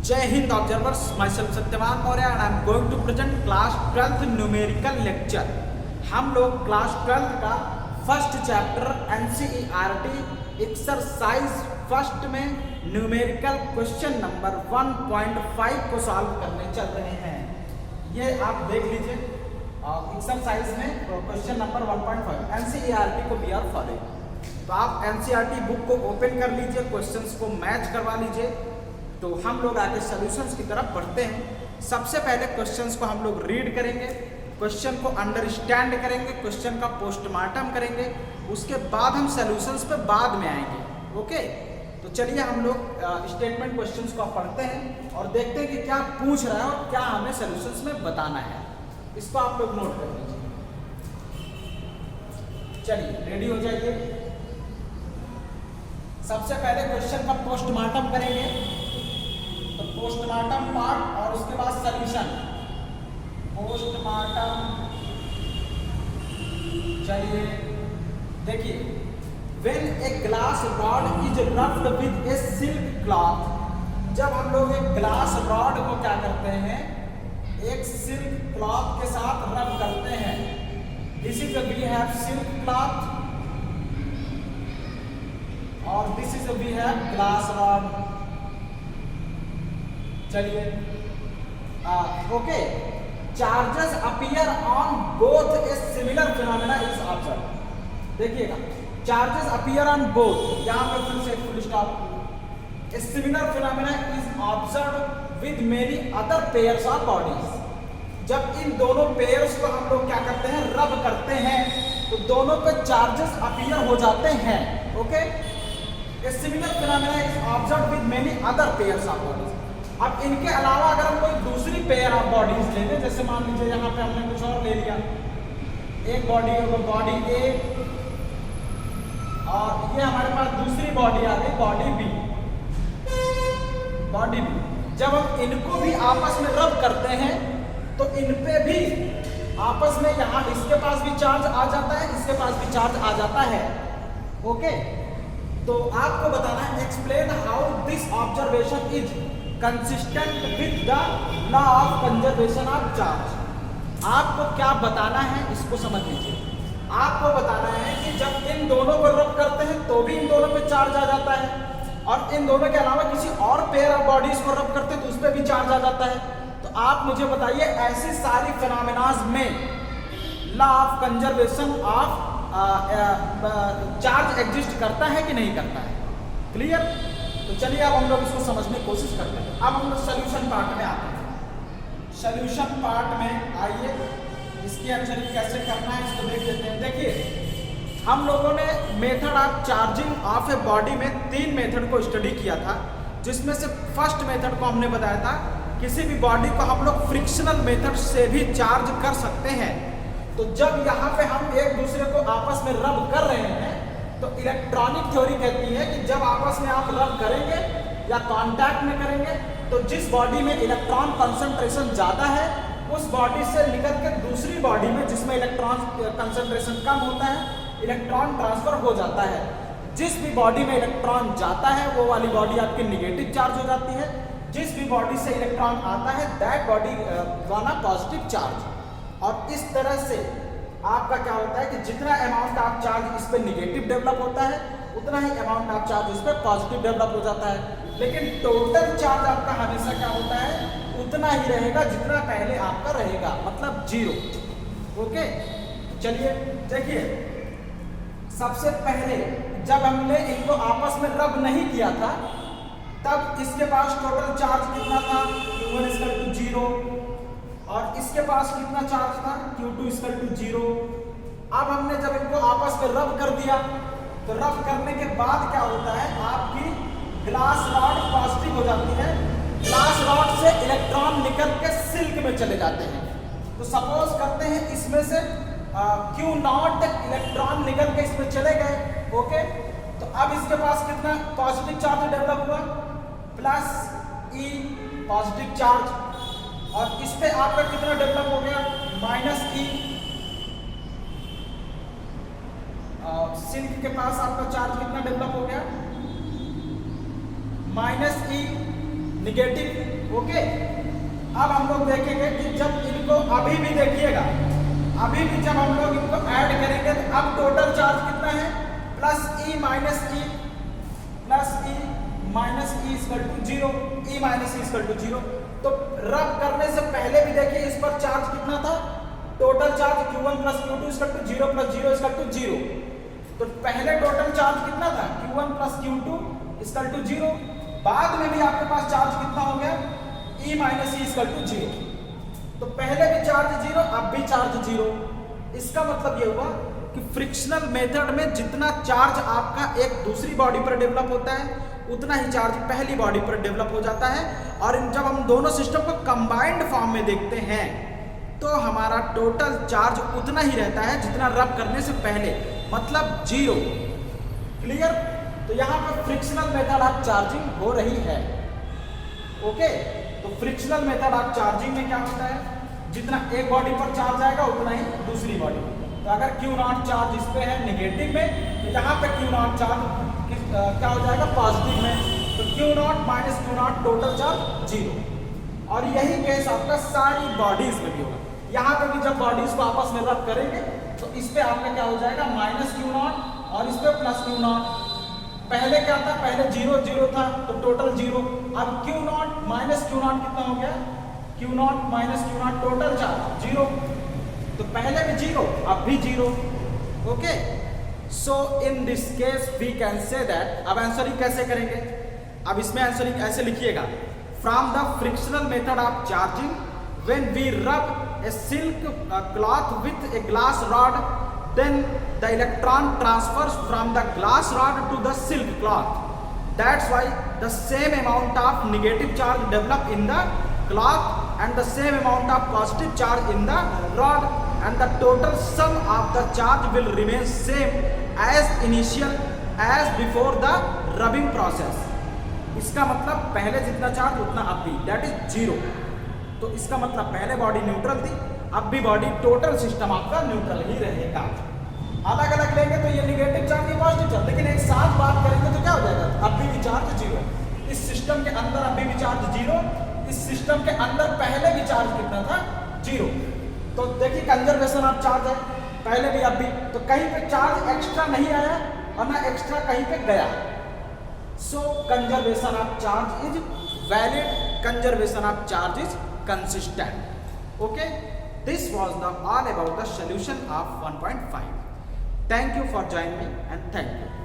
जय Hind observers, myself Satyawan Maurya and I am going to present class 12th numerical lecture. हम लोग class 12th का first chapter NCERT exercise first में numerical question number 1.5 को solve करने चल रहे हैं। ये आप देख लीजिए एक्सरसाइज में क्वेश्चन नंबर 1.5 NCERT को बी आर फॉलो। तो आप NCERT बुक को ओपन कर लीजिए, क्वेश्चंस को मैच करवा लीजिए। तो हम लोग आगे सॉल्यूशंस की तरफ बढ़ते हैं। सबसे पहले क्वेश्चंस को हम लोग रीड करेंगे, क्वेश्चन को अंडरस्टैंड करेंगे, क्वेश्चन का पोस्टमार्टम करेंगे, उसके बाद हम सॉल्यूशंस पे बाद में आएंगे। ओके, तो चलिए हम लोग स्टेटमेंट क्वेश्चंस को पढ़ते हैं और देखते हैं कि क्या पूछ रहा है और क्या हमें सॉल्यूशंस में बताना है। इसको आप लोग नोट कर लीजिए। चलिए रेडी हो जाइए। सबसे पहले क्वेश्चन का पोस्टमार्टम करेंगे, तो पोस्टमार्टम पार्ट और उसके बाद सॉल्यूशन। पोस्टमार्टम, चलिए देखिए, when a glass rod is rubbed with a silk cloth. जब हम लोग एक ग्लास रॉड को क्या करते हैं, एक सिल्क क्लॉथ के साथ रब करते हैं। This is we have silk cloth और this is we have glass rod. चलिए okay, charges appear on both a similar phenomena is observe. देखिएगा, चार्जेस अपीयर ऑन बोथ, यहां पर फिर से full stop. A similar phenomena is observe with many other pairs of bodies. जब इन दोनों pairs को हम लोग क्या करते हैं, रब करते हैं, तो दोनों पे चार्जेस अपीयर हो जाते हैं। Okay, A similar phenomena is observe with many other pairs of bodies. अब इनके अलावा अगर हम कोई दूसरी पेयर ऑफ बॉडीज ले लें, जैसे मान लीजिए यहाँ पे हमने कुछ और ले लिया, एक बॉडी है वो बॉडी ए और ये हमारे पास दूसरी बॉडी आ गई बॉडी बी। बॉडी बी जब हम इनको भी आपस में रब करते हैं तो इन पे भी आपस में यहाँ इसके पास भी चार्ज आ जाता है, इसके पास भी चार्ज आ जाता है। ओके, तो आपको बताना है explain how this observation is consistent with the law of conservation of charge. आपको क्या बताना है, इसको समझ लीजिए। आपको बताना है कि जब इन दोनों को रब करते हैं तो भी इन दोनों पे चार्ज आ जाता है, और इन दोनों के अलावा किसी और पेयर ऑफ बॉडीज को रब करते हैं तो उस पर भी चार्ज आ जाता है। तो आप मुझे बताइए, ऐसी सारी फिनोमेनाज में law of conservation of charge exist करता है कि नहीं करता है? क्लियर? तो चलिए अब हम लोग इसको समझने की कोशिश करते हैं। अब हम लोग सोल्यूशन पार्ट में आते हैं। सोल्यूशन पार्ट में आइए, इसकी एक्चुअली कैसे करना है इसको देख लेते हैं। देखिए, हम लोगों ने method of charging of a body में 3 मेथड को स्टडी किया था, जिसमें से फर्स्ट मेथड को हमने बताया था किसी भी बॉडी को हम लोग फ्रिक्शनल मेथड से भी चार्ज कर सकते हैं। तो जब यहाँ पे हम एक दूसरे को आपस में रब कर रहे हैं तो इलेक्ट्रॉनिक थ्योरी कहती है कि जब आपस में आप रब करेंगे या कांटेक्ट में करेंगे तो जिस बॉडी में इलेक्ट्रॉन कंसंट्रेशन ज़्यादा है उस बॉडी से निकल के दूसरी बॉडी में जिसमें इलेक्ट्रॉन कंसंट्रेशन कम होता है, इलेक्ट्रॉन ट्रांसफर हो जाता है। जिस भी बॉडी में इलेक्ट्रॉन जाता है वो वाली बॉडी आपकी निगेटिव चार्ज हो जाती है। जिस भी बॉडी से इलेक्ट्रॉन आता है दैट बॉडी गाना पॉजिटिव चार्ज। और इस तरह से आपका क्या होता है कि जितना अमाउंट ऑफ चार्ज इस पर निगेटिव डेवलप होता है उतना ही अमाउंट ऑफ चार्ज इस पर पॉजिटिव डेवलप हो जाता है। लेकिन टोटल चार्ज आपका हमेशा क्या होता है, उतना ही रहेगा जितना पहले आपका रहेगा, मतलब 0। ओके, चलिए देखिए, सबसे पहले जब हमने इनको आपस में रब नहीं किया था तब इसके पास टोटल चार्ज कितना था, Q1 = 0, और इसके पास कितना चार्ज था, Q2 = 0। अब हमने जब इनको आपस में रब कर दिया तो रब करने के बाद क्या होता है, आपकी ग्लास रॉड पॉजिटिव हो जाती है। ग्लास रॉड से इलेक्ट्रॉन निकल के सिल्क में चले जाते हैं। तो सपोज करते हैं इसमें से Q0 इलेक्ट्रॉन निकल के इसमें चले गए। ओके, तो अब इसके पास कितना पॉजिटिव चार्ज डेवलप हुआ, +E पॉजिटिव चार्ज, और इस पे आपका कितना डेवलप हो गया, -E। सिल्क के पास आपका चार्ज कितना डेवलप हो गया, -E। निगेटिव। ओके, अब हम लोग देखेंगे कि जब इनको अभी भी देखिएगा, अभी भी जब हम लोग इनको ऐड करेंगे तो अब टोटल चार्ज कितना है, plus E minus E, plus E minus E equal to zero, E minus E equal to zero. तो रब करने से पहले भी देखिए इस पर चार्ज कितना था, total charge Q1 plus Q2 equal to zero plus zero equal to zero. तो पहले टोटल चार्ज कितना था, Q1 plus Q2 equal to zero. बाद में भी आपके पास चार्ज कितना हो गया, E minus E equal to zero. तो पहले भी चार्ज जीरो, अब भी चार्ज जीरो। इसका मतलब ये हुआ कि फ्रिक्शनल मेथड में जितना चार्ज आपका एक दूसरी बॉडी पर डेवलप होता है उतना ही चार्ज पहली बॉडी पर डेवलप हो जाता है। और जब हम दोनों सिस्टम को कंबाइंड फॉर्म में देखते हैं तो हमारा टोटल चार्ज उतना ही रहता है जितना रब करने से पहले, मतलब जीरो। क्लियर? तो यहाँ पर फ्रिक्शनल मेथड ऑफ चार्जिंग हो रही है। ओके, तो फ्रिक्शनल मेथड ऑफ चार्जिंग में क्या होता है, जितना एक बॉडी पर चार्ज आएगा उतना ही दूसरी बॉडी पर। तो अगर Q0 चार्ज इस पे है नेगेटिव में, तो यहाँ पे Q0 चार्ज क्या हो जाएगा, पॉजिटिव में। तो Q0 minus Q0 total charge zero. और यही केस आपका सारी बॉडीज में भी होगा। यहाँ पे भी जब बॉडीज को आपस में रब करेंगे तो इस पे आपका क्या हो जाएगा, माइनस Q0 और इस पे प्लस Q0। पहले क्या था, पहले जीरो जीरो था तो टोटल जीरो। अब Q0 माइनस Q0 कितना हो गया, Q0 minus Q0 total charge zero. तो पहले भी जीरो, अब भी zero. Okay, so in this case we can say that, अब आंसरिंग कैसे करेंगे, अब इसमें आंसरिंग ऐसे लिखिएगा, from the frictional method of charging when we rub a silk cloth with a glass rod, then the electron transfers from the glass rod to the silk cloth. That's why the same amount of negative charge develop in the cloth and the same amount of positive charge in the rod, and the total sum of the charge will remain same as initial as before the rubbing process. इसका मतलब पहले जितना charge उतना अब भी, that is zero. तो इसका मतलब पहले बॉडी न्यूट्रल थी, अब भी बॉडी टोटल सिस्टम आपका न्यूट्रल ही रहेगा। अलग अलग लेंगे तो ये निगेटिव चार्ज ये पॉजिटिव चार्ज, लेकिन एक साथ बात करेंगे तो क्या हो जाएगा, अभी भी चार्ज जीरो। इस सिस्टम के अंदर अभी भी चार्ज जीरो, इस सिस्टम के अंदर पहले भी चार्ज कितना था, जीरो। तो देखिए कंजर्वेशन ऑफ चार्ज है, पहले भी अब भी, तो कहीं पे चार्ज एक्स्ट्रा नहीं आया और ना एक्स्ट्रा कहीं पे गया। So conservation of charge is valid, conservation of charge is consistent. Okay, this was the all about the solution of 1.5. Thank you for joining me and thank you.